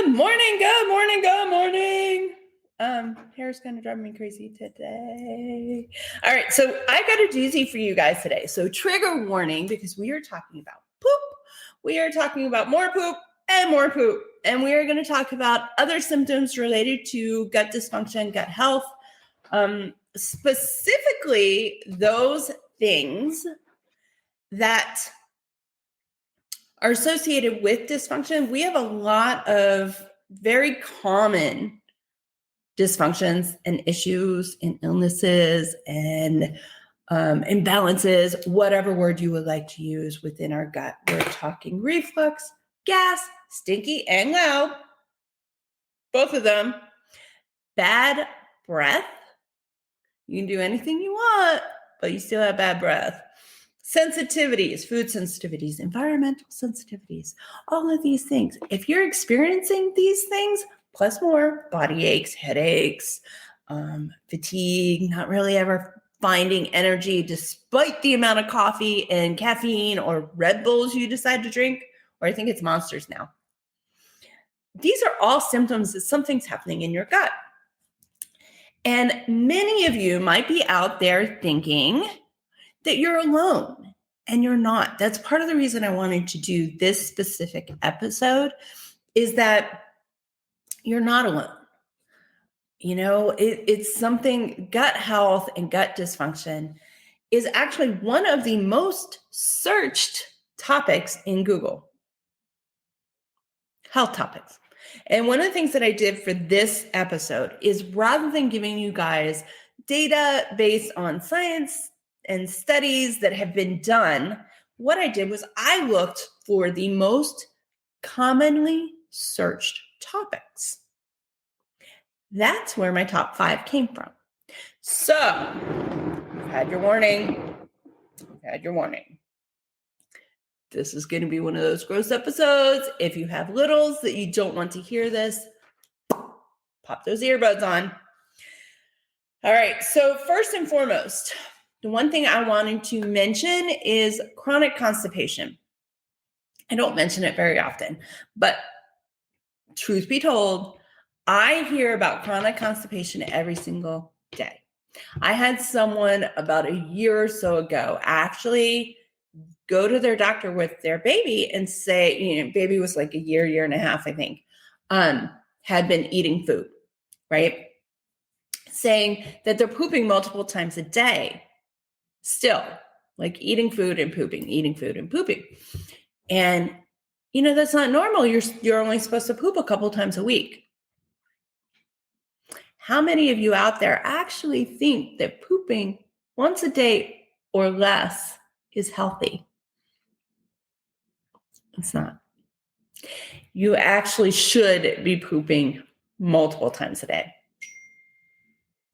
Good morning, good morning, good morning. Hair's kind of driving me crazy today. All right, so I got a doozy for you guys today. So trigger warning, because we are talking about poop. We are talking about more poop and more poop. And we are going to talk about other symptoms related to gut dysfunction, gut health, specifically those things that are associated with dysfunction. We have a lot of very common dysfunctions and issues and illnesses and imbalances, whatever word you would like to use within our gut. We're talking reflux, gas, stinky and loud, both of them, bad breath. You can do anything you want, but you still have bad breath. Sensitivities, food sensitivities, environmental sensitivities, all of these things. If you're experiencing these things, plus more, body aches, headaches, fatigue, not really ever finding energy despite the amount of coffee and caffeine or Red Bulls you decide to drink, or I think it's Monsters now. These are all symptoms that something's happening in your gut. And many of you might be out there thinking that you're alone, and you're not. That's part of the reason I wanted to do this specific episode, is that you're not alone. You know, it's something, gut health and gut dysfunction is actually one of the most searched topics in Google. Health topics. And one of the things that I did for this episode is, rather than giving you guys data based on science and studies that have been done, what I did was I looked for the most commonly searched topics. That's where my top 5 came from. So, you've had your warning. You've had your warning. This is going to be one of those gross episodes. If you have littles that you don't want to hear this, pop those earbuds on. All right, so first and foremost, the one thing I wanted to mention is chronic constipation. I don't mention it very often, but truth be told, I hear about chronic constipation every single day. I had someone about a year or so ago actually go to their doctor with their baby and say, baby was like a year and a half, I think, had been eating food, right? Saying that they're pooping multiple times a day. Still, like eating food and pooping, eating food and pooping. And, that's not normal. You're only supposed to poop a couple times a week. How many of you out there actually think that pooping once a day or less is healthy? It's not. You actually should be pooping multiple times a day.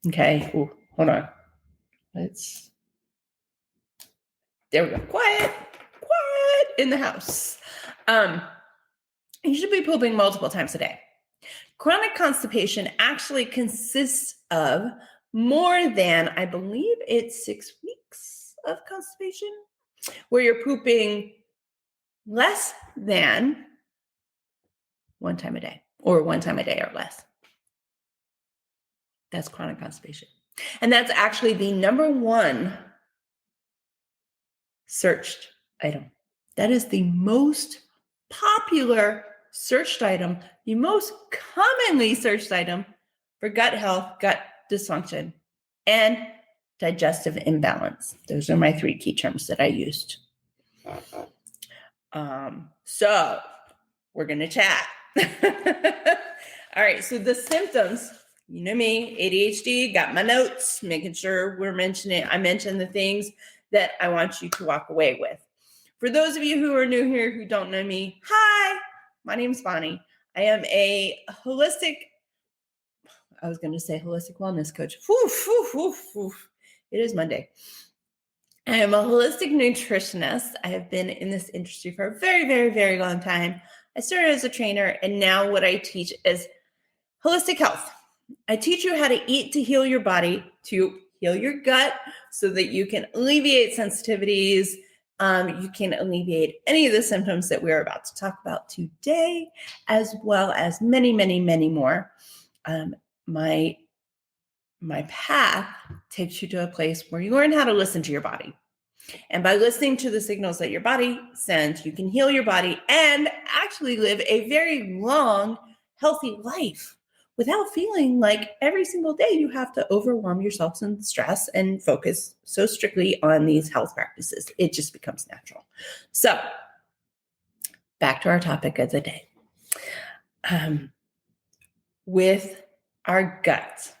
Okay. Ooh, hold on. There we go. Quiet in the house. You should be pooping multiple times a day. Chronic constipation actually consists of more than, I believe it's 6 weeks of constipation, where you're pooping less than one time a day, or one time a day or less. That's chronic constipation. And that's actually the number 1 searched item. That is the most popular searched item, the most commonly searched item for gut health, gut dysfunction, and digestive imbalance. Those are my 3 key terms that I used. So we're going to chat. All right. So the symptoms, you know me, ADHD, got my notes, making sure I mentioned the things that I want you to walk away with. For those of you who are new here, who don't know me, hi, my name's Bonnie. I am a holistic wellness coach. It is Monday. I am a holistic nutritionist. I have been in this industry for a very, very, very long time. I started as a trainer, and now what I teach is holistic health. I teach you how to eat to heal your body, to heal your gut, so that you can alleviate sensitivities, You can alleviate any of the symptoms that we're about to talk about today, as well as many, many, many more. My path takes you to a place where you learn how to listen to your body. And by listening to the signals that your body sends, you can heal your body and actually live a very long, healthy life without feeling like every single day you have to overwhelm yourself in stress and focus so strictly on these health practices. It just becomes natural. So back to our topic of the day. With our gut,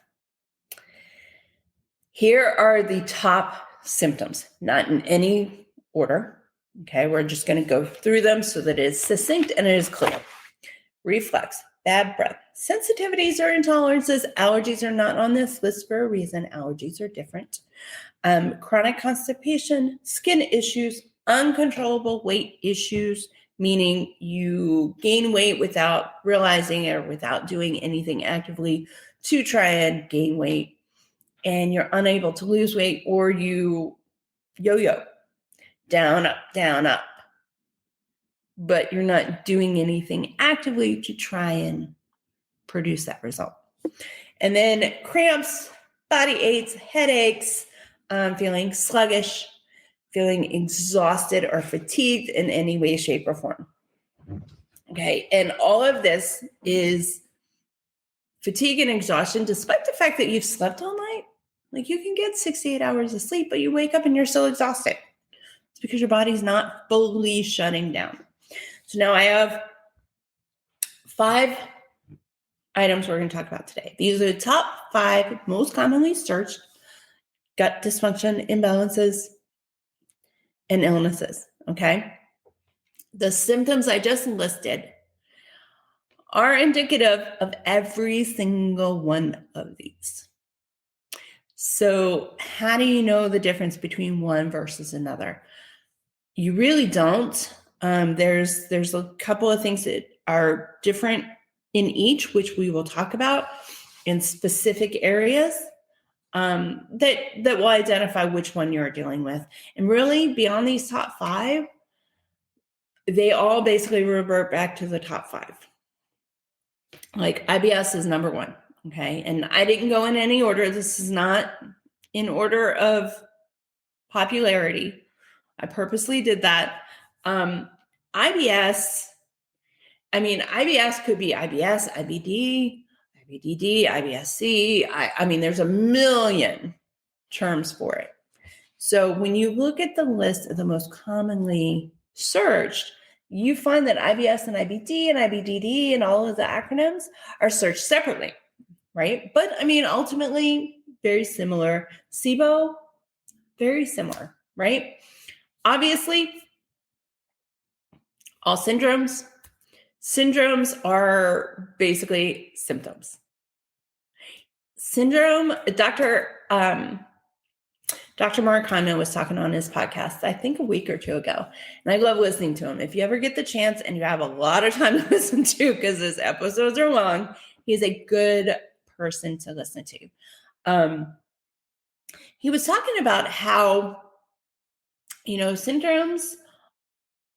here are the top symptoms, not in any order. Okay, we're just going to go through them so that it's succinct and it is clear. Reflux, bad breath, sensitivities or intolerances. Allergies are not on this list for a reason. Allergies are different. Chronic constipation, skin issues, uncontrollable weight issues, meaning you gain weight without realizing it or without doing anything actively to try and gain weight, and you're unable to lose weight, or you yo-yo, down, up, but you're not doing anything actively to try and produce that result. And then cramps, body aches, headaches, feeling sluggish, feeling exhausted or fatigued in any way, shape, or form. Okay, and all of this is fatigue and exhaustion, despite the fact that you've slept all night. Like, you can get 68 hours of sleep, but you wake up and you're still exhausted. It's because your body's not fully shutting down. So now I have 5 items we're going to talk about today. These are the top 5 most commonly searched gut dysfunction, imbalances, and illnesses. Okay. The symptoms I just listed are indicative of every single one of these. So how do you know the difference between one versus another? You really don't. There's a couple of things that are different in each, which we will talk about in specific areas that will identify which one you're dealing with. And really, beyond these top 5, they all basically revert back to the top 5. Like, IBS is number 1. Okay. And I didn't go in any order. This is not in order of popularity. I purposely did that. IBS could be IBS, IBD, IBDD, IBSC. I mean, there's a million terms for it. So when you look at the list of the most commonly searched, you find that IBS and IBD and IBDD and all of the acronyms are searched separately, right? But I mean, ultimately, very similar. SIBO, very similar, right? Obviously, all syndromes are basically symptoms. Syndrome, Dr. Mark Hyman was talking on his podcast, I think a week or 2 ago, and I love listening to him. If you ever get the chance and you have a lot of time to listen to, because his episodes are long, he's a good person to listen to. He was talking about how, syndromes,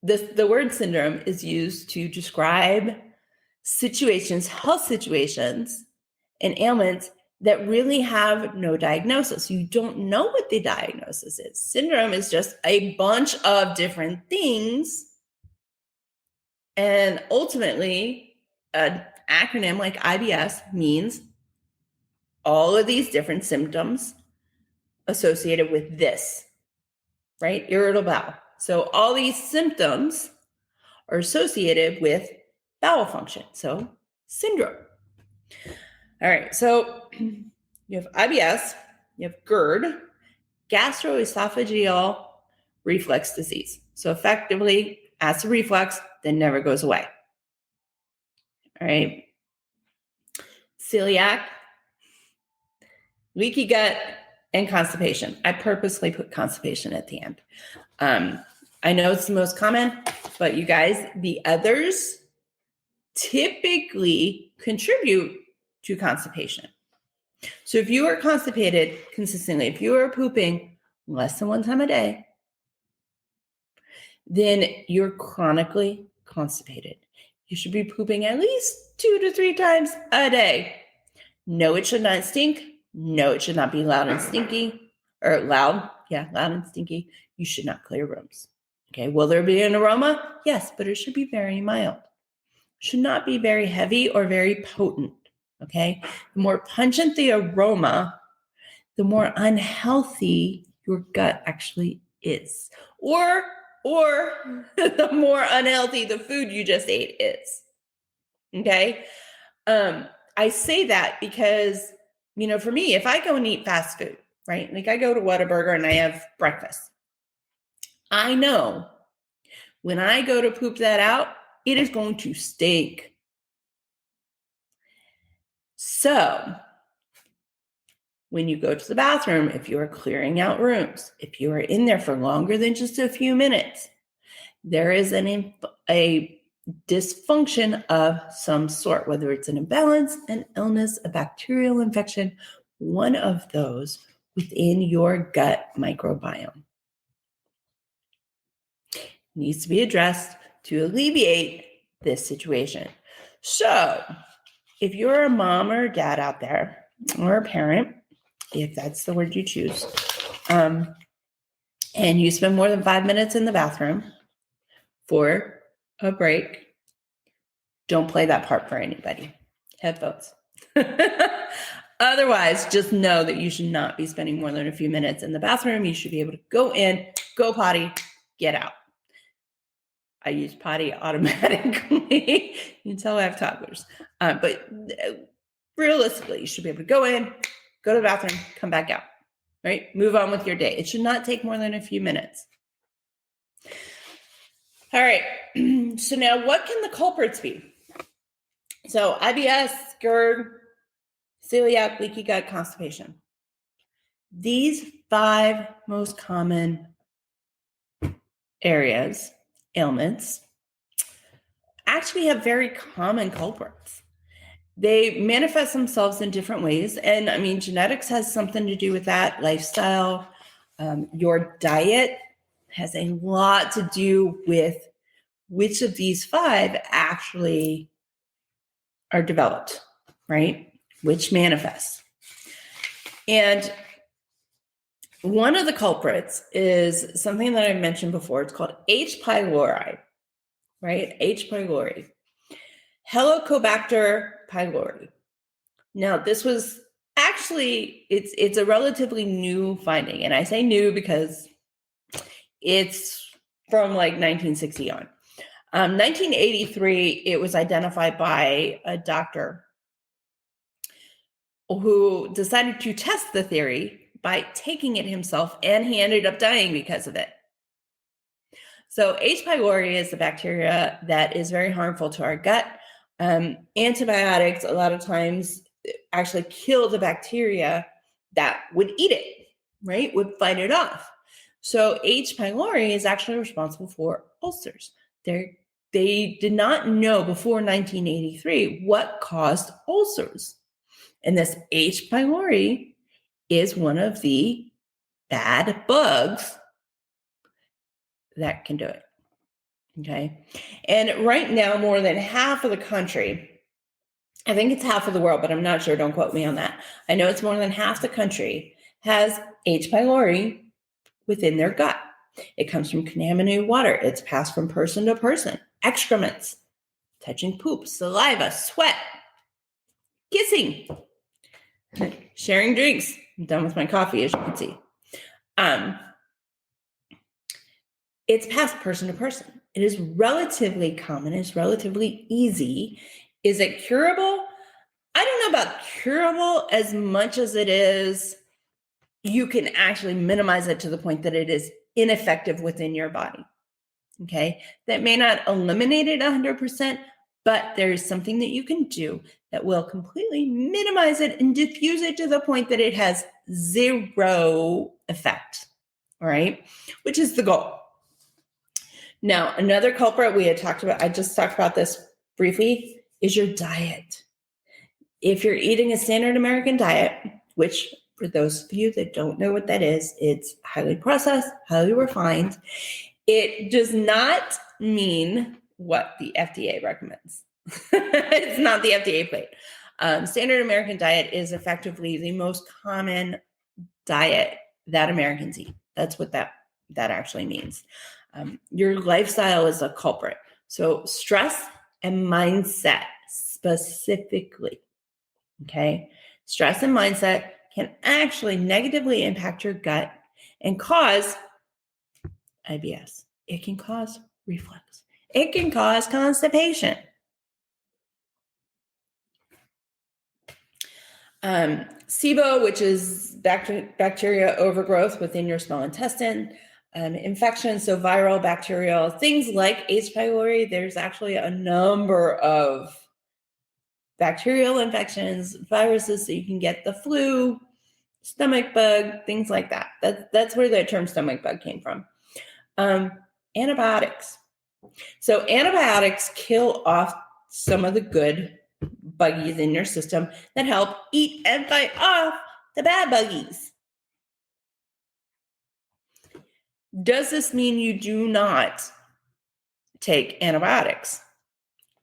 the word syndrome is used to describe situations, health situations, and ailments that really have no diagnosis. You don't know what the diagnosis is. Syndrome is just a bunch of different things. And ultimately, an acronym like IBS means all of these different symptoms associated with this, right? Irritable bowel. So all these symptoms are associated with bowel function. So syndrome. All right. So you have IBS, you have GERD, gastroesophageal reflux disease. So effectively, acid reflux that never goes away. All right. Celiac, leaky gut, and constipation. I purposely put constipation at the end. I know it's the most common, but you guys, the others typically contribute to constipation. So if you are constipated consistently, if you are pooping less than 1 time a day, then you're chronically constipated. You should be pooping at least 2 to 3 times a day. No, it should not stink. No, it should not be loud and stinky, or loud. Yeah, loud and stinky. You should not clear rooms. Okay, will there be an aroma? Yes, but it should be very mild. Should not be very heavy or very potent. Okay, the more pungent the aroma, the more unhealthy your gut actually is. Or the more unhealthy the food you just ate is. Okay? I say that because, for me, if I go and eat fast food, right? Like I go to Whataburger and I have breakfast. I know when I go to poop that out, it is going to stink. So when you go to the bathroom, if you are clearing out rooms, if you are in there for longer than just a few minutes, there is a dysfunction of some sort, whether it's an imbalance, an illness, a bacterial infection, one of those within your gut microbiome. It needs to be addressed to alleviate this situation. So if you're a mom or a dad out there, or a parent, if that's the word you choose, and you spend more than 5 minutes in the bathroom for a break, don't play that part for anybody. Headphones. Otherwise, just know that you should not be spending more than a few minutes in the bathroom. You should be able to go in, go potty, get out. I use potty automatically. You can tell I have toddlers. But realistically, you should be able to go in, go to the bathroom, come back out, right? Move on with your day. It should not take more than a few minutes. All right. So now what can the culprits be? So IBS, GERD, celiac, leaky gut, constipation. These 5 most common areas, ailments, actually have very common culprits. They manifest themselves in different ways. And genetics has something to do with that, lifestyle. Your diet has a lot to do with which of these 5 actually are developed, right? Which manifests. And one of the culprits is something that I mentioned before. It's called H. pylori, right? H. pylori. Helicobacter pylori. Now, this was actually, it's a relatively new finding. And I say new because it's from like 1960 on. 1983, it was identified by a doctor who decided to test the theory by taking it himself, and he ended up dying because of it. So H. pylori is a bacteria that is very harmful to our gut. Antibiotics, a lot of times, actually kill the bacteria that would eat it, right? Would fight it off. So H. pylori is actually responsible for ulcers. They did not know before 1983 what caused ulcers. And this H. pylori is one of the bad bugs that can do it. Okay. And right now, more than half of the country, I think it's half of the world, but I'm not sure. Don't quote me on that. I know it's more than half the country has H. pylori within their gut. It comes from contaminated water. It's passed from person to person. Excrements, touching poop, saliva, sweat, kissing, sharing drinks. I'm done with my coffee, as you can see. It's passed person to person. It is relatively common. It's relatively easy. Is it curable? I don't know about curable as much as it is you can actually minimize it to the point that it is ineffective within your body. Okay. That may not eliminate it 100%, but there is something that you can do that will completely minimize it and diffuse it to the point that it has zero effect. All right. Which is the goal. Now, another culprit we had talked about, I just talked about this briefly, is your diet. If you're eating a standard American diet, which for those of you that don't know what that is, it's highly processed, highly refined. It does not mean what the FDA recommends. It's not the FDA plate. Standard American diet is effectively the most common diet that Americans eat. That's what that actually means. Your lifestyle is a culprit. So stress and mindset specifically, okay? Stress and mindset can actually negatively impact your gut and cause IBS. It can cause reflux. It can cause constipation. SIBO, which is bacteria overgrowth within your small intestine, infections, so viral, bacterial, things like H. pylori. There's actually a number of bacterial infections, viruses, so you can get the flu, stomach bug, things like that. That's where the term stomach bug came from. Antibiotics. So antibiotics kill off some of the good buggies in your system that help eat and fight off the bad buggies. Does this mean you do not take antibiotics?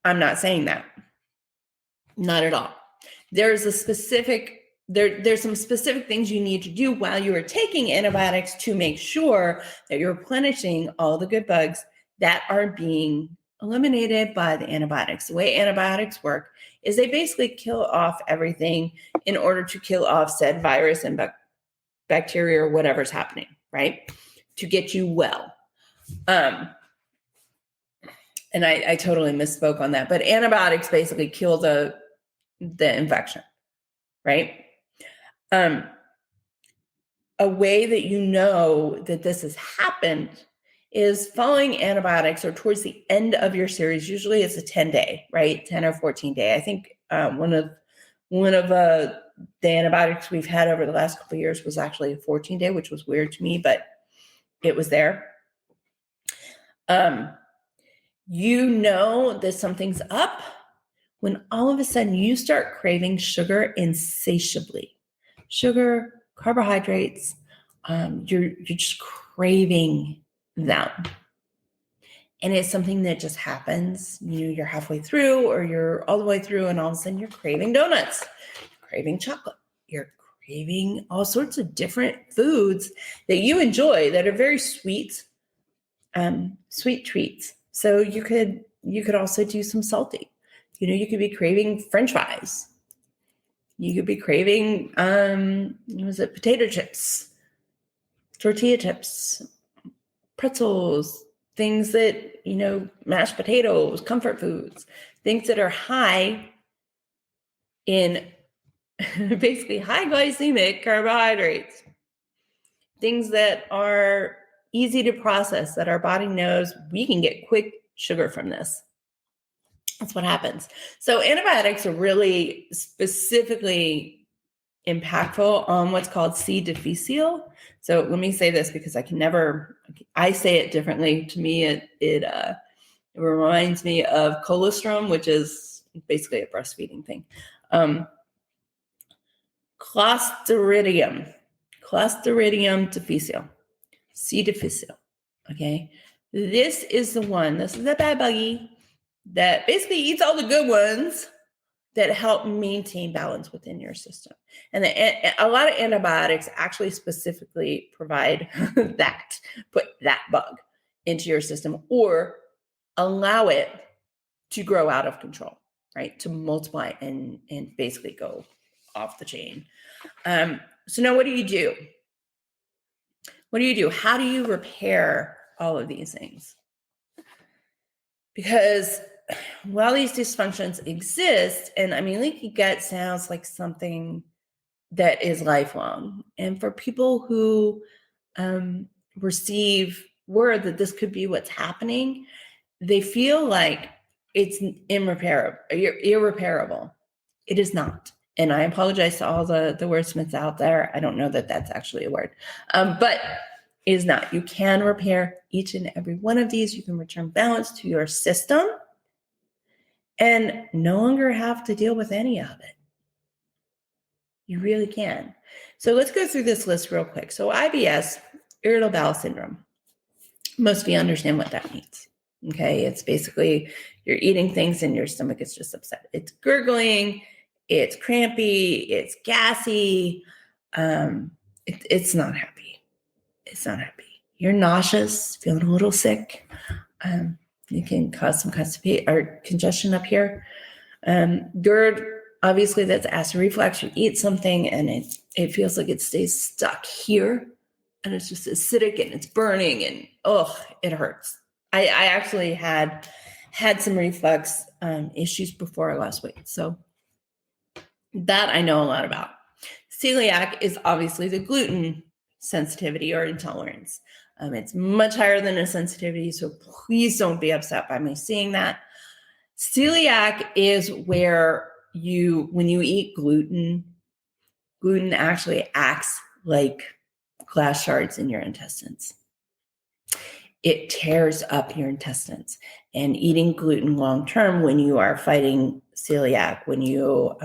I'm not saying that. Not at all. There's some specific things you need to do while you are taking antibiotics to make sure that you're replenishing all the good bugs that are being eliminated by the antibiotics. The way antibiotics work is they basically kill off everything in order to kill off said virus and bacteria or whatever's happening, right? To get you well. And I totally misspoke on that, but antibiotics basically kill the infection, right? A way that you know that this has happened is following antibiotics or towards the end of your series. Usually it's a 10-day, right? 10 or 14 day. I think one of the antibiotics we've had over the last couple of years was actually a 14-day, which was weird to me, but it was there. You know that something's up when all of a sudden you start craving sugar insatiably. Sugar, carbohydrates, you're just craving them. And it's something that just happens. You're halfway through or you're all the way through and all of a sudden you're craving donuts, craving chocolate. You're craving all sorts of different foods that you enjoy that are very sweet, sweet treats. So you could also do some salty. You could be craving French fries. You could be craving, potato chips, tortilla chips, pretzels, things that, mashed potatoes, comfort foods, things that are high in basically high glycemic carbohydrates, things that are easy to process, that our body knows we can get quick sugar from this. That's what happens. So antibiotics are really specifically impactful on what's called C. difficile. So let me say this because I say it differently. To me, it reminds me of colostrum, which is basically a breastfeeding thing. Clostridium difficile, C. difficile. Okay. This is the bad buggy that basically eats all the good ones that help maintain balance within your system. And a lot of antibiotics actually specifically provide put that bug into your system or allow it to grow out of control, right? To multiply and basically go off the chain. So now what do you do? How do you repair all of these things? Because while these dysfunctions exist, and leaky gut sounds like something that is lifelong. And for people who receive word that this could be what's happening, they feel like it's irreparable. It is not. And I apologize to all the wordsmiths out there. I don't know that that's actually a word, but it is not. You can repair each and every one of these. You can return balance to your system and no longer have to deal with any of it. You really can. So let's go through this list real quick. So IBS, irritable bowel syndrome. Most of you understand what that means. Okay, it's basically you're eating things and your stomach is just upset. It's gurgling, it's crampy, it's gassy. It's not happy. It's not happy. You're nauseous, feeling a little sick. You can cause some constipation or congestion up here. GERD, obviously, that's acid reflux. You eat something and it feels like it stays stuck here, and it's just acidic and it's burning and it hurts. I actually had some reflux issues before I lost weight, so that I know a lot about. Celiac is obviously the gluten sensitivity or intolerance. It's much higher than a sensitivity, so please don't be upset by me seeing that. Celiac is where when you eat gluten actually acts like glass shards in your intestines. It tears up your intestines. And eating gluten long term, when you are fighting celiac, when you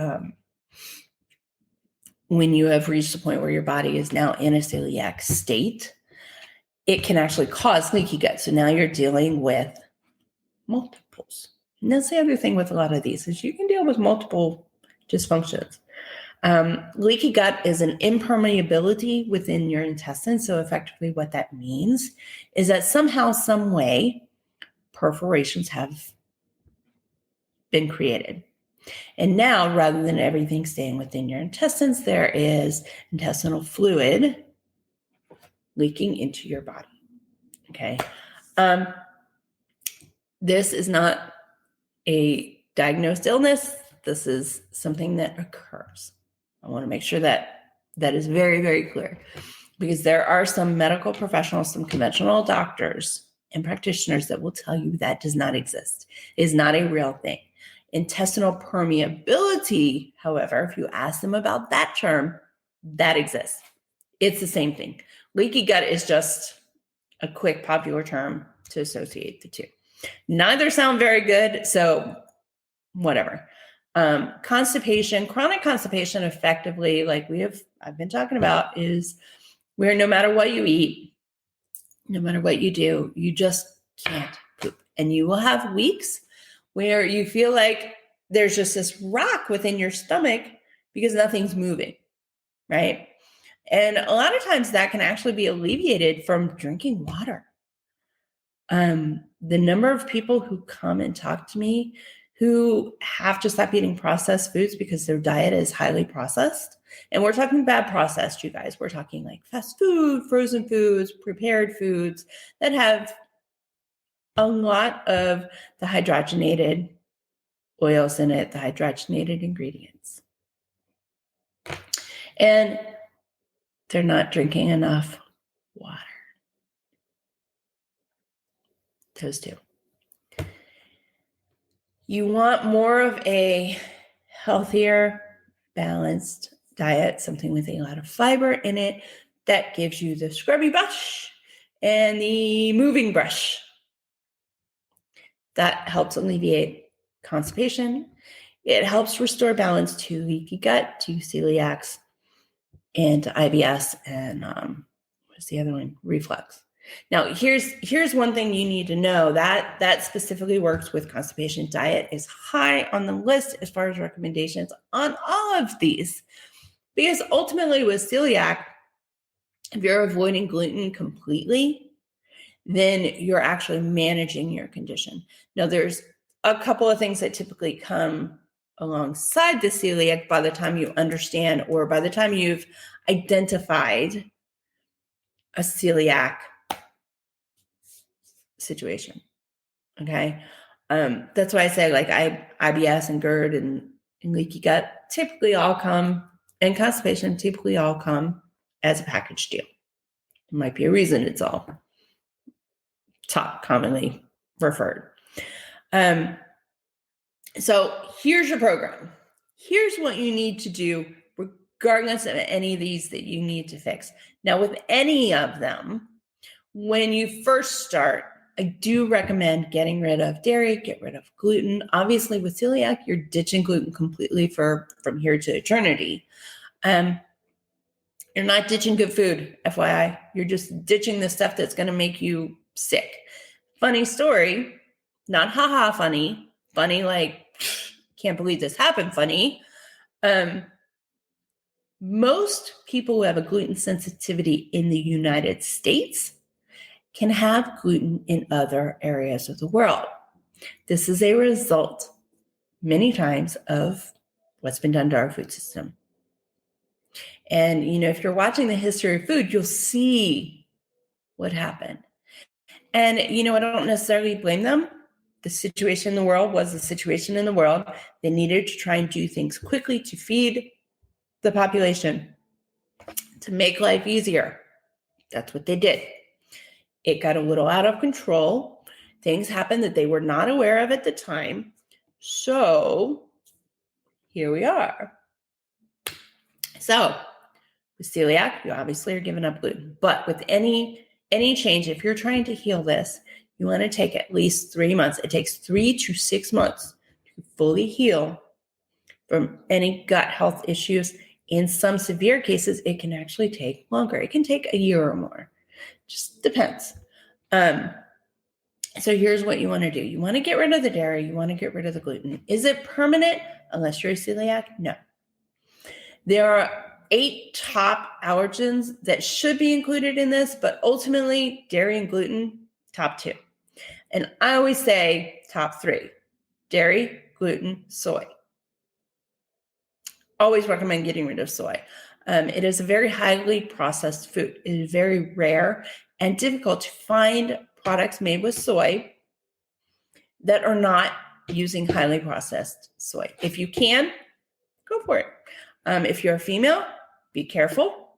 have reached the point where your body is now in a celiac state, it can actually cause leaky gut. So now you're dealing with multiples. And that's the other thing with a lot of these is you can deal with multiple dysfunctions. Leaky gut is an impermeability within your intestines. So effectively what that means is that somehow, some way, perforations have been created. And now, rather than everything staying within your intestines, there is intestinal fluid leaking into your body. Okay. This is not a diagnosed illness. This is something that occurs. I want to make sure that is very, very clear, because there are some medical professionals, some conventional doctors and practitioners that will tell you that does not exist. It is not a real thing. Intestinal permeability, however, if you ask them about that term, that exists. It's the same thing. Leaky gut is just a quick popular term to associate the two. Neither sound very good, so whatever. Constipation, chronic constipation, effectively, like I've been talking about, is where no matter what you eat, no matter what you do, you just can't poop. And you will have weeks where you feel like there's just this rock within your stomach because nothing's moving, right? And a lot of times that can actually be alleviated from drinking water. The number of people who come and talk to me who have to stop eating processed foods because their diet is highly processed. And we're talking bad processed, you guys. We're talking like fast food, frozen foods, prepared foods that have a lot of the hydrogenated oils in it, the hydrogenated ingredients. And they're not drinking enough water. Those two. You want more of a healthier, balanced diet, something with a lot of fiber in it that gives you the scrubby brush and the moving brush. That helps alleviate constipation. It helps restore balance to leaky gut, to celiacs, and to IBS, and what's the other one? Reflux. Now, here's one thing you need to know that specifically works with constipation. Diet is high on the list as far as recommendations on all of these, because ultimately with celiac, if you're avoiding gluten completely, then you're actually managing your condition. Now, there's a couple of things that typically come alongside the celiac by the time you understand, or by the time you've identified a celiac situation. Okay. That's why I say like IBS and GERD and leaky gut typically all come, and constipation typically all come as a package deal. There might be a reason it's all top commonly referred. So here's your program. Here's what you need to do regardless of any of these that you need to fix. Now, with any of them, when you first start, I do recommend getting rid of dairy, get rid of gluten. Obviously, with celiac, you're ditching gluten completely from here to eternity. You're not ditching good food, FYI. You're just ditching the stuff that's going to make you sick. Funny story, not haha funny, funny like, can't believe this happened funny. Most people who have a gluten sensitivity in the United States can have gluten in other areas of the world. This is a result many times of what's been done to our food system. And, if you're watching the history of food, you'll see what happened. And, I don't necessarily blame them. The situation in the world was the situation in the world. They needed to try and do things quickly to feed the population, to make life easier. That's what they did. It got a little out of control. Things happened that they were not aware of at the time. So here we are. So with celiac, you obviously are giving up gluten. But with any change, if you're trying to heal this, you want to take at least 3 months. It takes 3 to 6 months to fully heal from any gut health issues. In some severe cases, it can actually take longer. It can take a year or more. Just depends. So here's what you want to do. You want to get rid of the dairy. You want to get rid of the gluten. Is it permanent unless you're a celiac? No. There are 8 top allergens that should be included in this, but ultimately dairy and gluten, top 2. And I always say top 3, dairy, gluten, soy. Always recommend getting rid of soy. It is a very highly processed food. It is very rare and difficult to find products made with soy that are not using highly processed soy. If you can, go for it. If you're a female, be careful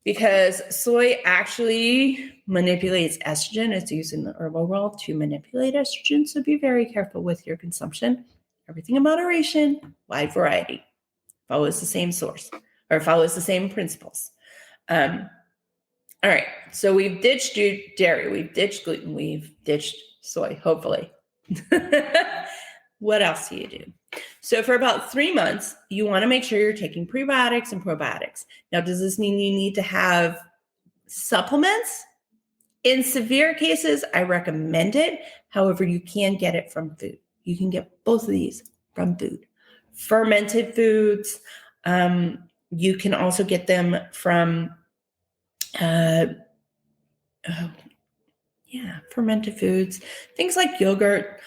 because soy actually manipulates estrogen. It's used in the herbal world to manipulate estrogen. So be very careful with your consumption. Everything in moderation, wide variety. Follows the same source or follows the same principles. All right. So we've ditched dairy. We've ditched gluten. We've ditched soy, hopefully. What else do you do? So for about 3 months, you want to make sure you're taking prebiotics and probiotics. Now, does this mean you need to have supplements? In severe cases, I recommend it. However, you can get it from food. You can get both of these from food. Fermented foods. You can also get them from, fermented foods, things like yogurt,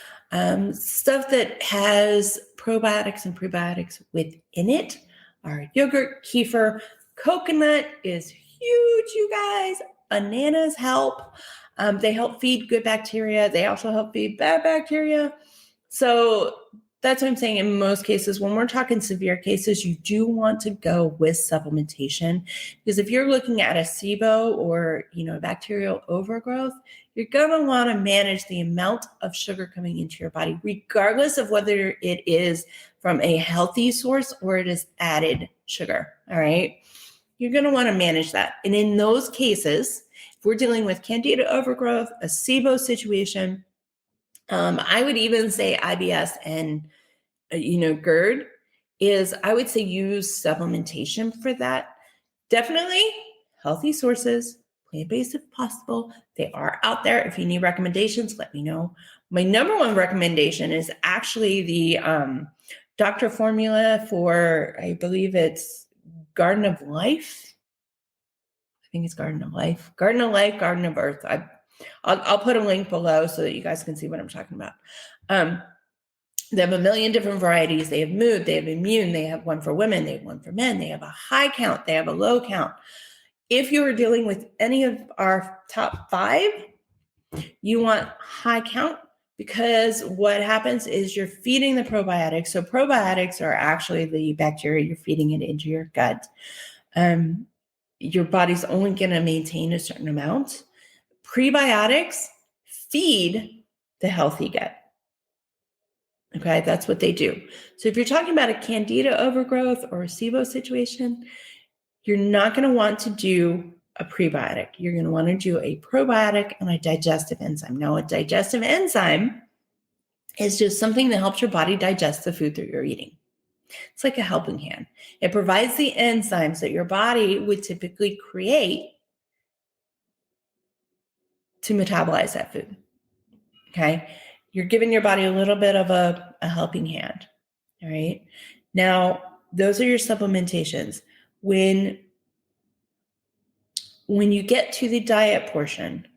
stuff that has probiotics and prebiotics within it. Our yogurt, kefir, coconut is huge, you guys. Bananas help. They help feed good bacteria. They also help feed bad bacteria. So that's what I'm saying. In most cases, when we're talking severe cases, you do want to go with supplementation because if you're looking at a SIBO or, a bacterial overgrowth, you're going to want to manage the amount of sugar coming into your body, regardless of whether it is from a healthy source or it is added sugar. All right. You're going to want to manage that. And in those cases, if we're dealing with candida overgrowth, a SIBO situation, I would even say IBS and, GERD is, I would say, use supplementation for that. Definitely healthy sources, plant-based if possible. They are out there. If you need recommendations, let me know. My number one recommendation is actually the doctor formula for, I believe it's Garden of Life. I think it's Garden of Life, Garden of Earth. I'll put a link below so that you guys can see what I'm talking about. They have a million different varieties. They have mood, they have immune, they have one for women, they have one for men, they have a high count, they have a low count. If you are dealing with any of our top 5, you want high count because what happens is you're feeding the probiotics. So probiotics are actually the bacteria, you're feeding it into your gut. Your body's only going to maintain a certain amount. Prebiotics feed the healthy gut. Okay, that's what they do. So if you're talking about a candida overgrowth or a SIBO situation, you're not going to want to do a prebiotic. You're going to want to do a probiotic and a digestive enzyme. Now, a digestive enzyme is just something that helps your body digest the food that you're eating. It's like a helping hand. It provides the enzymes that your body would typically create to metabolize that food. Okay. You're giving your body a little bit of a helping hand. All right. Now, those are your supplementations. When you get to the diet portion,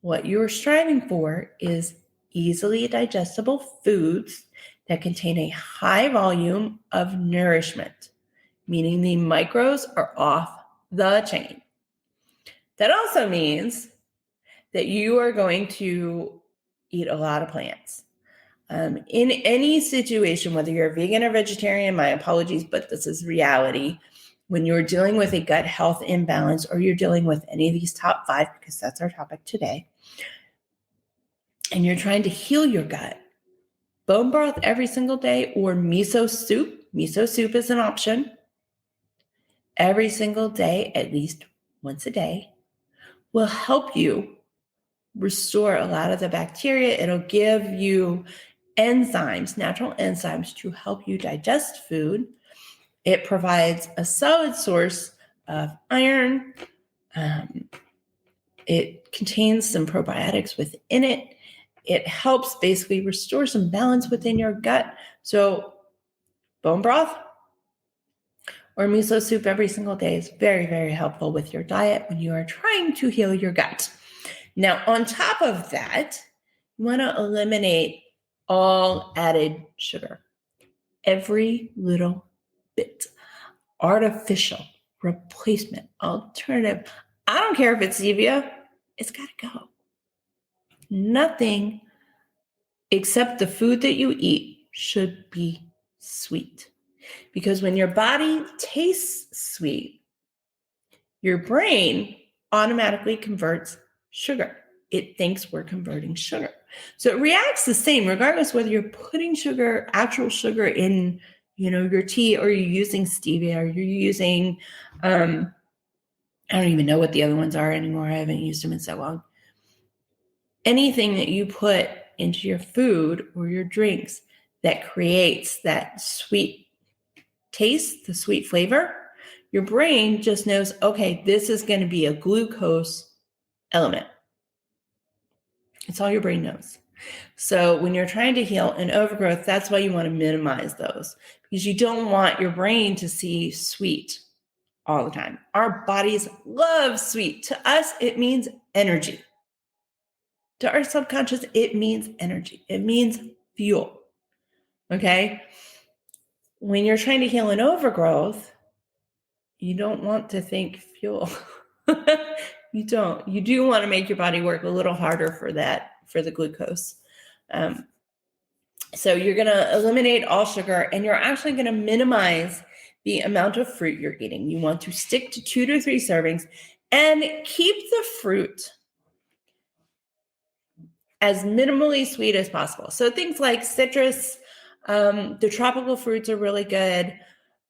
what you're striving for is easily digestible foods that contain a high volume of nourishment, meaning the macros are off the chain. That also means that you are going to eat a lot of plants. In any situation, whether you're vegan or vegetarian, my apologies, but this is reality. When you're dealing with a gut health imbalance, or you're dealing with any of these top 5, because that's our topic today, and you're trying to heal your gut, bone broth every single day or miso soup is an option, every single day, at least once a day, will help you restore a lot of the bacteria. It'll give you enzymes, natural enzymes, to help you digest food. It provides a solid source of iron. It contains some probiotics within it. It helps basically restore some balance within your gut. So bone broth or miso soup every single day is very, very helpful with your diet when you are trying to heal your gut. Now, on top of that, you want to eliminate all added sugar. Every little bit. Artificial, replacement, alternative. I don't care if it's stevia, it's got to go. Nothing except the food that you eat should be sweet. Because when your body tastes sweet, your brain automatically converts sugar. It thinks we're converting sugar. So it reacts the same, regardless whether you're putting sugar, actual sugar in, your tea, or you're using stevia, or you're using, I don't even know what the other ones are anymore. I haven't used them in so long. Anything that you put into your food or your drinks that creates that sweet taste, the sweet flavor, your brain just knows, okay, this is going to be a glucose element. It's all your brain knows. So when you're trying to heal an overgrowth, that's why you want to minimize those, because you don't want your brain to see sweet all the time. Our bodies love sweet. To us, it means energy. To our subconscious, it means energy. It means fuel. Okay? When you're trying to heal an overgrowth, you don't want to think fuel. You don't. You do want to make your body work a little harder for that, for the glucose. So you're going to eliminate all sugar, and you're actually going to minimize the amount of fruit you're eating. You want to stick to 2 to 3 servings and keep the fruit as minimally sweet as possible. So things like citrus, the tropical fruits are really good.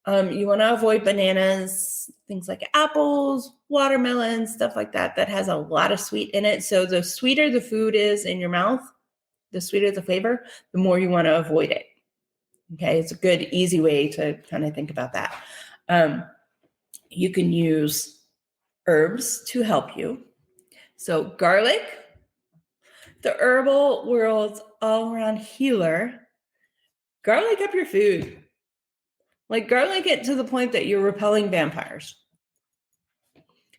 You want to avoid bananas, things like apples, watermelons, stuff like that has a lot of sweet in it. So the sweeter the food is in your mouth, the sweeter the flavor, the more you want to avoid it. Okay, it's a good, easy way to kind of think about that. You can use herbs to help you. So garlic, the herbal world's all-around healer. Garlic up your food. Like garlic it to the point that you're repelling vampires.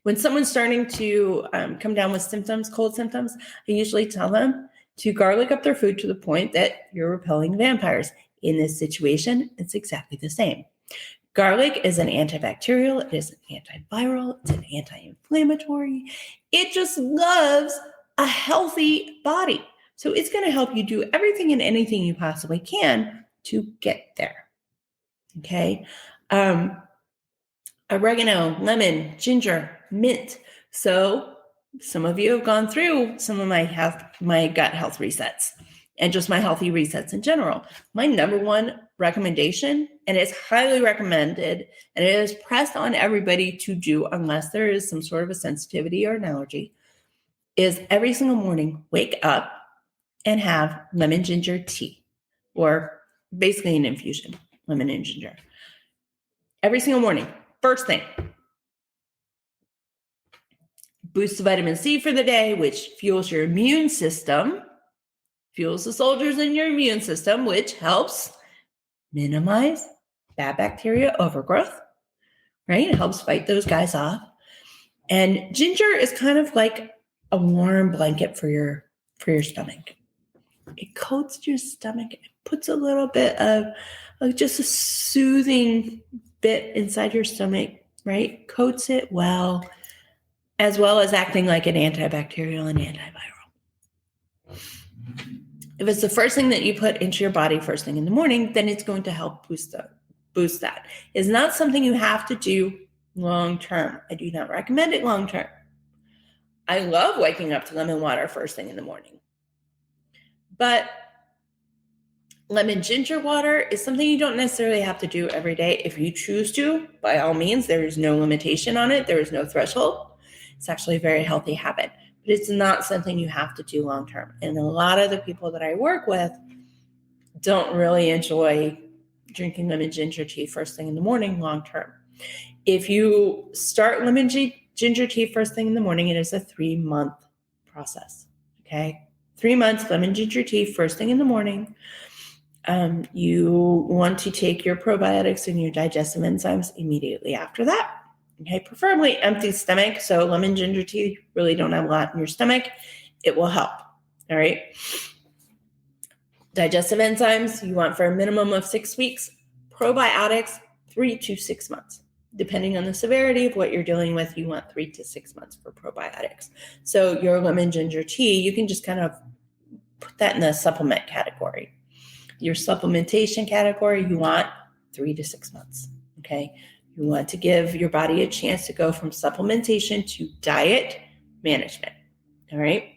When someone's starting to come down with symptoms, cold symptoms, I usually tell them to garlic up their food to the point that you're repelling vampires. In this situation, it's exactly the same. Garlic is an antibacterial, it is an antiviral, it's an anti-inflammatory. It just loves a healthy body. So it's going to help you do everything and anything you possibly can to get there. Okay. Oregano, lemon, ginger, mint. So some of you have gone through some of my gut health resets and just my healthy resets in general. My number one recommendation, and it's highly recommended, and it is pressed on everybody to do unless there is some sort of a sensitivity or an allergy, is every single morning, wake up and have lemon ginger tea, or basically an infusion, lemon and ginger. Every single morning, first thing. boosts vitamin C for the day, which fuels your immune system, fuels the soldiers in your immune system, which helps minimize bad bacteria overgrowth, right? It helps fight those guys off. And ginger is kind of like a warm blanket for your stomach. It coats your stomach. It puts a little bit of just a soothing bit inside your stomach, right? Coats it well as acting like an antibacterial and antiviral. If it's the first thing that you put into your body first thing in the morning, then it's going to help boost that. It's not something you have to do long term. I do not recommend it long term. I love waking up to lemon water first thing in the morning. But lemon ginger water is something you don't necessarily have to do every day. If you choose to, by all means, there is no limitation on it. There is no threshold. It's actually a very healthy habit, but it's not something you have to do long term. And a lot of the people that I work with don't really enjoy drinking lemon ginger tea first thing in the morning long term. If you start lemon ginger tea first thing in the morning, it is a 3-month process. Okay. 3 months, lemon ginger tea first thing in the morning. You want to take your probiotics and your digestive enzymes immediately after that. Okay, preferably empty stomach. So lemon ginger tea, really don't have a lot in your stomach. It will help. All right. Digestive enzymes, you want for a minimum of 6 weeks. Probiotics, 3 to 6 months. Depending on the severity of what you're dealing with, you want 3 to 6 months for probiotics. So your lemon ginger tea, you can just kind of put that in the supplement category. Your supplementation category, you want 3 to 6 months. Okay. You want to give your body a chance to go from supplementation to diet management. All right.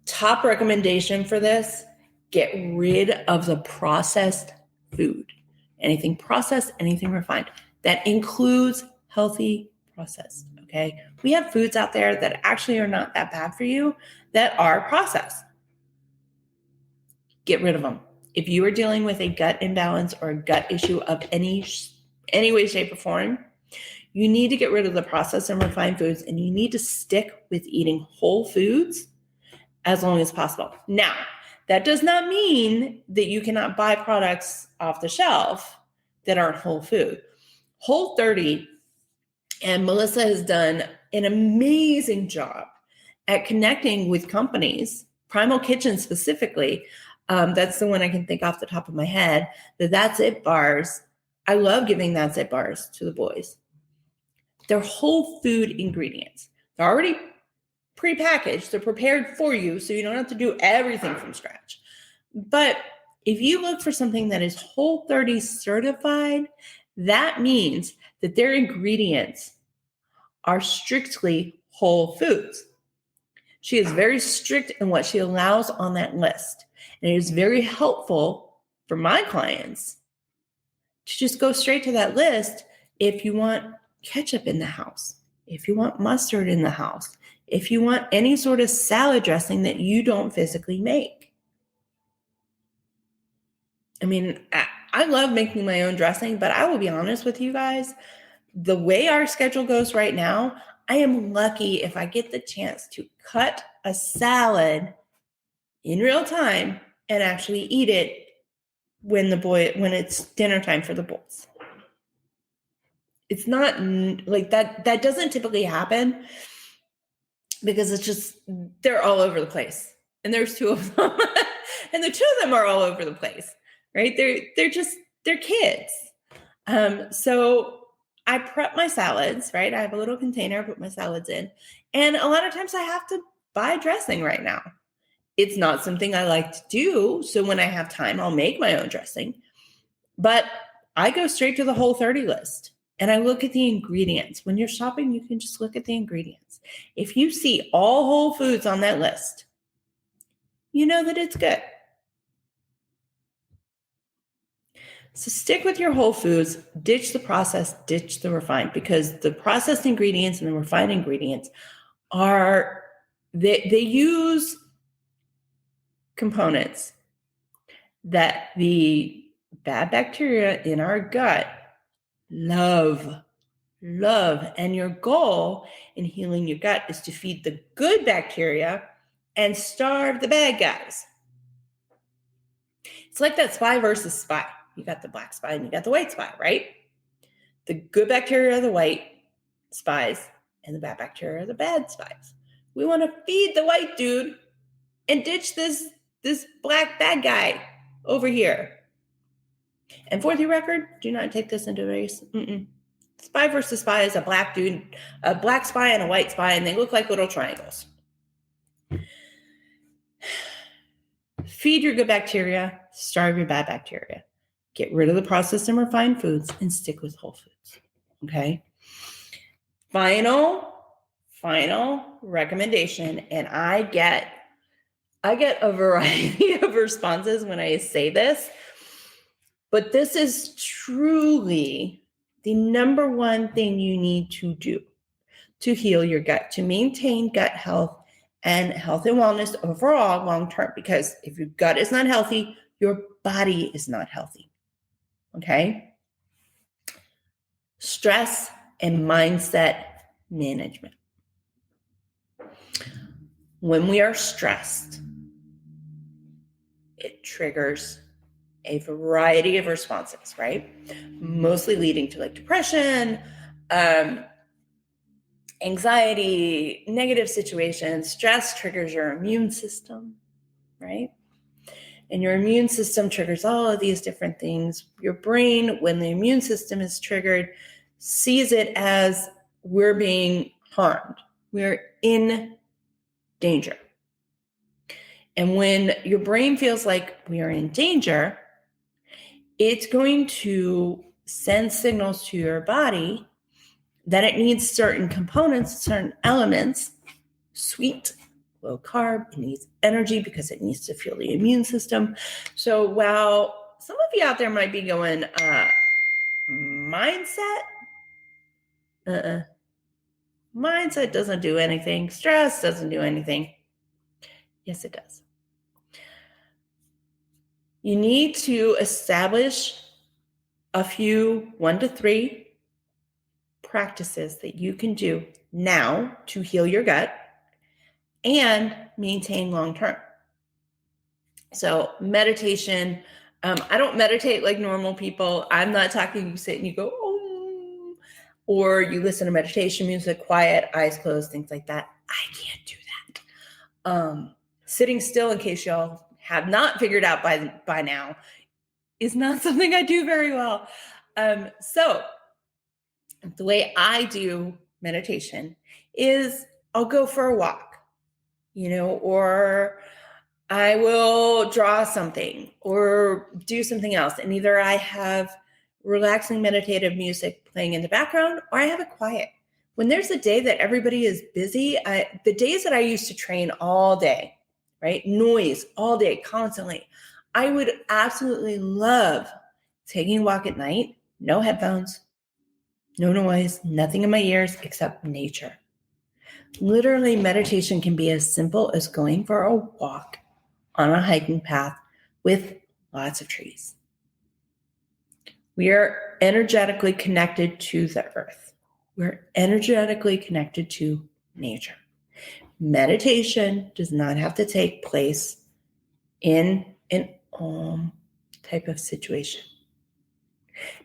Top recommendation for this, get rid of the processed food. Anything processed, anything refined. That includes healthy processed. Okay. We have foods out there that actually are not that bad for you that are processed. Get rid of them. If you are dealing with a gut imbalance or a gut issue of any way, shape, or form, you need to get rid of the processed and refined foods, and you need to stick with eating whole foods as long as possible. Now, that does not mean that you cannot buy products off the shelf that aren't whole food. Whole30 and Melissa has done an amazing job at connecting with companies, Primal Kitchen specifically. That's the one I can think off the top of my head. The That's It bars. I love giving That's It bars to the boys. They're whole food ingredients. They're already prepackaged. They're prepared for you, so you don't have to do everything from scratch. But if you look for something that is Whole30 certified, that means that their ingredients are strictly whole foods. She is very strict in what she allows on that list. And it is very helpful for my clients to just go straight to that list if you want ketchup in the house, if you want mustard in the house, if you want any sort of salad dressing that you don't physically make. I mean, I love making my own dressing, but I will be honest with you guys, the way our schedule goes right now, I am lucky if I get the chance to cut a salad in real time and actually eat it when it's dinner time for the boys. It's not like that. That doesn't typically happen because it's just, they're all over the place. And there's 2 of them. And the 2 of them are all over the place, right? They're kids. So I prep my salads, right? I have a little container, I put my salads in. And a lot of times I have to buy dressing right now. It's not something I like to do. So when I have time, I'll make my own dressing. But I go straight to the Whole30 list and I look at the ingredients. When you're shopping, you can just look at the ingredients. If you see all whole foods on that list, you know that it's good. So stick with your whole foods, ditch the processed, ditch the refined, because the processed ingredients and the refined ingredients they use components that the bad bacteria in our gut love, love. And your goal in healing your gut is to feed the good bacteria and starve the bad guys. It's like that spy versus spy. You got the black spy and you got the white spy, right? The good bacteria are the white spies and the bad bacteria are the bad spies. We want to feed the white dude and ditch this black bad guy over here. And for the record, do not take this into race. Spy versus spy is a black dude, a black spy and a white spy, and they look like little triangles. Feed your good bacteria, starve your bad bacteria. Get rid of the processed and refined foods and stick with whole foods. Okay? Final recommendation, and I get a variety of responses when I say this, but this is truly the number one thing you need to do to heal your gut, to maintain gut health and health and wellness overall long-term, because if your gut is not healthy, your body is not healthy. Okay? Stress and mindset management. When we are stressed, it triggers a variety of responses, right? Mostly leading to like depression, anxiety, negative situations. Stress triggers your immune system, right? And your immune system triggers all of these different things. Your brain, when the immune system is triggered, sees it as we're being harmed. We're in danger. And when your brain feels like we are in danger, it's going to send signals to your body that it needs certain components, certain elements, sweet, low carb, it needs energy because it needs to fuel the immune system. So while some of you out there might be going, mindset? Mindset doesn't do anything. Stress doesn't do anything. Yes, it does. You need to establish a few 1 to 3 practices that you can do now to heal your gut and maintain long-term. So meditation, I don't meditate like normal people. I'm not talking, you sit and you go, oh, or you listen to meditation music, quiet, eyes closed, things like that. I can't do that. Sitting still, in case y'all have not figured out by now, is not something I do very well. So the way I do meditation is I'll go for a walk, or I will draw something or do something else. And either I have relaxing meditative music playing in the background or I have it quiet. When there's a day that everybody is busy, the days that I used to train all day, right? Noise all day, constantly. I would absolutely love taking a walk at night, no headphones, no noise, nothing in my ears except nature. Literally, meditation can be as simple as going for a walk on a hiking path with lots of trees. We are energetically connected to the earth. We're energetically connected to nature. Meditation does not have to take place in an type of situation.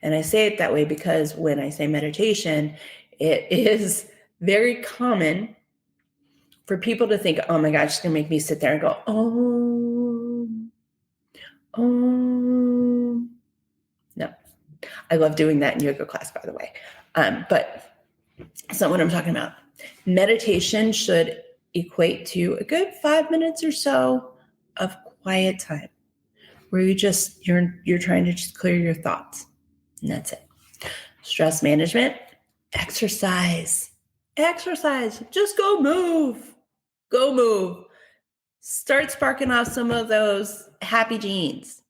And I say it that way because when I say meditation, it is very common for people to think, oh my God, she's going to make me sit there and go, No. I love doing that in yoga class, by the way. But that's not what I'm talking about. Meditation should equate to a good 5 minutes or so of quiet time where you're trying to just clear your thoughts. And that's it. Stress management, exercise. Just go move. Start sparking off some of those happy genes.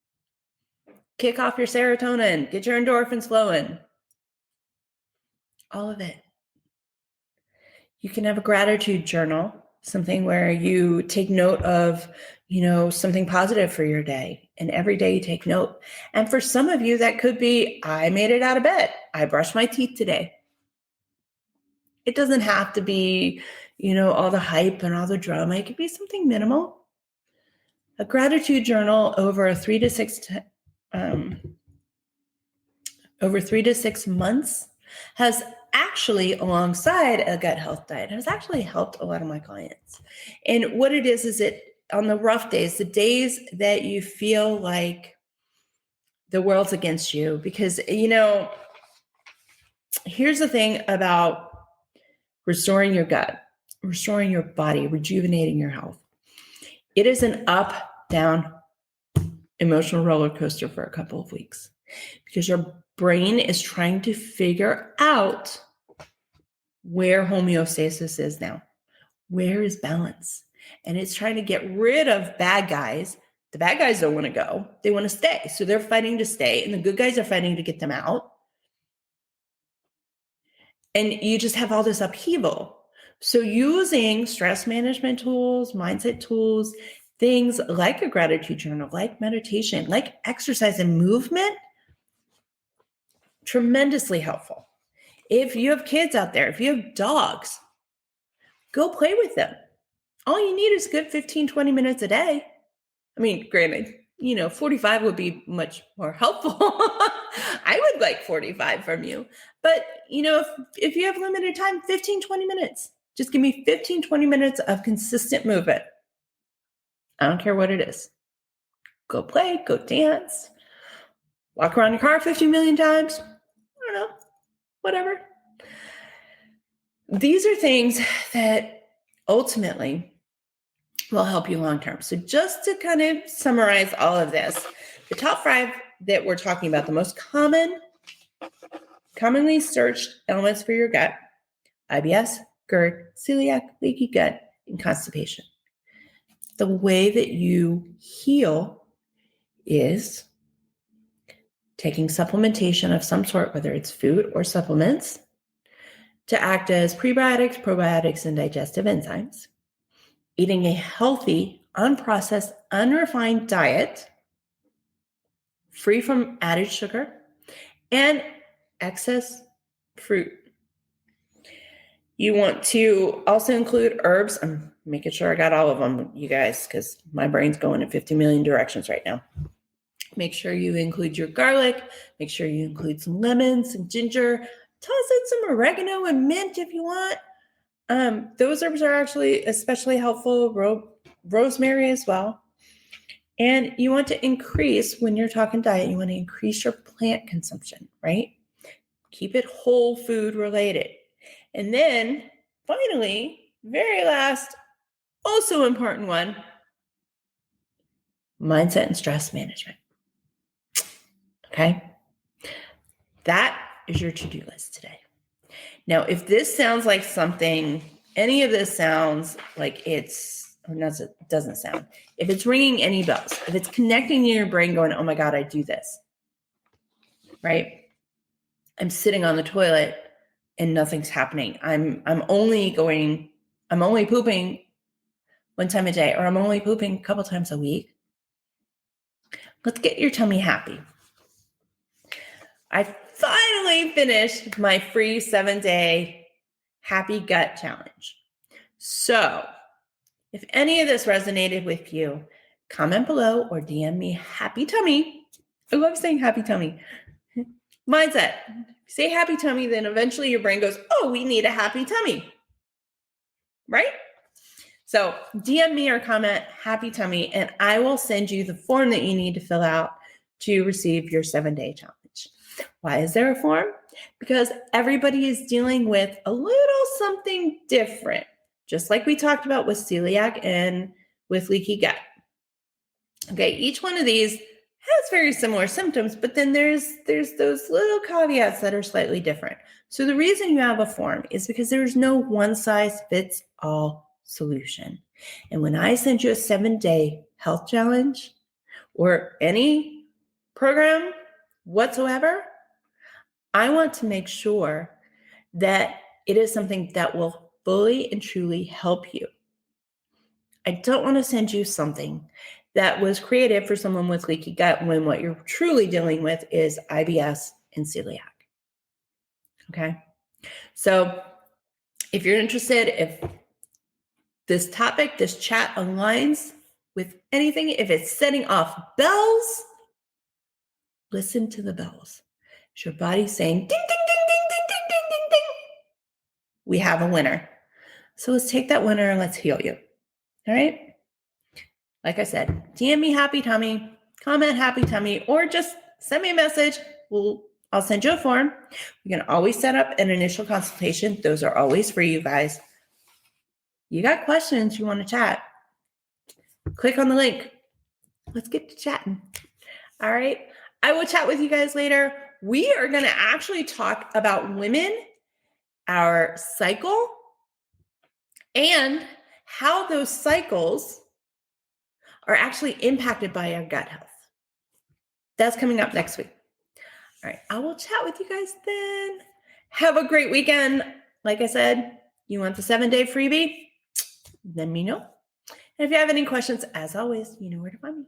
Kick off your serotonin. Get your endorphins flowing. All of it. You can have a gratitude journal, something where you take note of, something positive for your day. And every day you take note. And for some of you, that could be, I made it out of bed. I brushed my teeth today. It doesn't have to be, all the hype and all the drama. It could be something minimal. A gratitude journal over 3 to 6 months has actually, alongside a gut health diet, has actually helped a lot of my clients. And what it is it on the rough days, the days that you feel like the world's against you, because, here's the thing about restoring your gut, restoring your body, rejuvenating your health. It is an up, down, emotional roller coaster for a couple of weeks because your brain is trying to figure out where homeostasis is now. Where is balance? And it's trying to get rid of bad guys. The bad guys don't want to go. They want to stay. So they're fighting to stay, and the good guys are fighting to get them out. And you just have all this upheaval. So using stress management tools, mindset tools, things like a gratitude journal, like meditation, like exercise and movement, tremendously helpful. If you have kids out there, if you have dogs, go play with them. All you need is a good 15, 20 minutes a day. I mean, granted, 45 would be much more helpful. I would like 45 from you. But, if you have limited time, 15, 20 minutes. Just give me 15, 20 minutes of consistent movement. I don't care what it is. Go play, go dance, walk around your car 50 million times. I don't know, whatever. These are things that ultimately will help you long-term. So just to kind of summarize all of this, the top 5 that we're talking about, the most commonly searched ailments for your gut: IBS, GERD, celiac, leaky gut, and constipation. The way that you heal is taking supplementation of some sort, whether it's food or supplements, to act as prebiotics, probiotics, and digestive enzymes, eating a healthy, unprocessed, unrefined diet, free from added sugar, and excess fruit. You want to also include herbs. I'm making sure I got all of them, you guys, because my brain's going in 50 million directions right now. Make sure you include your garlic. Make sure you include some lemons, some ginger. Toss in some oregano and mint if you want. Those herbs are actually especially helpful. Rosemary as well. And you want to increase, when you're talking diet, you want to increase your plant consumption, right? Keep it whole food related. And then finally, very last, also important one, mindset and stress management. Okay? That is your to-do list today. Now, if this sounds like something, any of this sounds like it doesn't sound. If it's ringing any bells, if it's connecting in your brain going, oh my God, I do this, right? I'm sitting on the toilet and nothing's happening. I'm only pooping one time a day, or I'm only pooping a couple times a week. Let's get your tummy happy. I finally finished my free 7-day happy gut challenge. So if any of this resonated with you, comment below or DM me happy tummy. I love saying happy tummy. Mindset. Say happy tummy, then eventually your brain goes, oh, we need a happy tummy. Right? So DM me or comment happy tummy, and I will send you the form that you need to fill out to receive your 7-day challenge. Why is there a form? Because everybody is dealing with a little something different, just like we talked about with celiac and with leaky gut. Okay, each one of these has very similar symptoms, but then there's those little caveats that are slightly different. So the reason you have a form is because there's no one-size-fits-all solution. And when I send you a 7-day health challenge or any program whatsoever, I want to make sure that it is something that will fully and truly help you. I don't want to send you something that was created for someone with leaky gut when what you're truly dealing with is IBS and celiac. Okay? So If you're interested, if this topic, this chat aligns with anything, if it's setting off bells, listen to the bells. Is your body saying ding, ding, ding, ding, ding, ding, ding, ding, ding? We have a winner. So let's take that winner and let's heal you. All right? Like I said, DM me happy tummy, comment happy tummy, or just send me a message. I'll send you a form. We can always set up an initial consultation. Those are always free, you guys. You got questions, you want to chat, click on the link. Let's get to chatting. All right. I will chat with you guys later. We are going to actually talk about women, our cycle, and how those cycles are actually impacted by our gut health. That's coming up next week. All right. I will chat with you guys then. Have a great weekend. Like I said, you want the 7-day freebie? Let me know. And if you have any questions, as always, you know where to find me.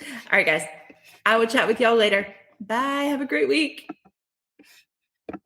All right, guys. I will chat with y'all later. Bye. Have a great week.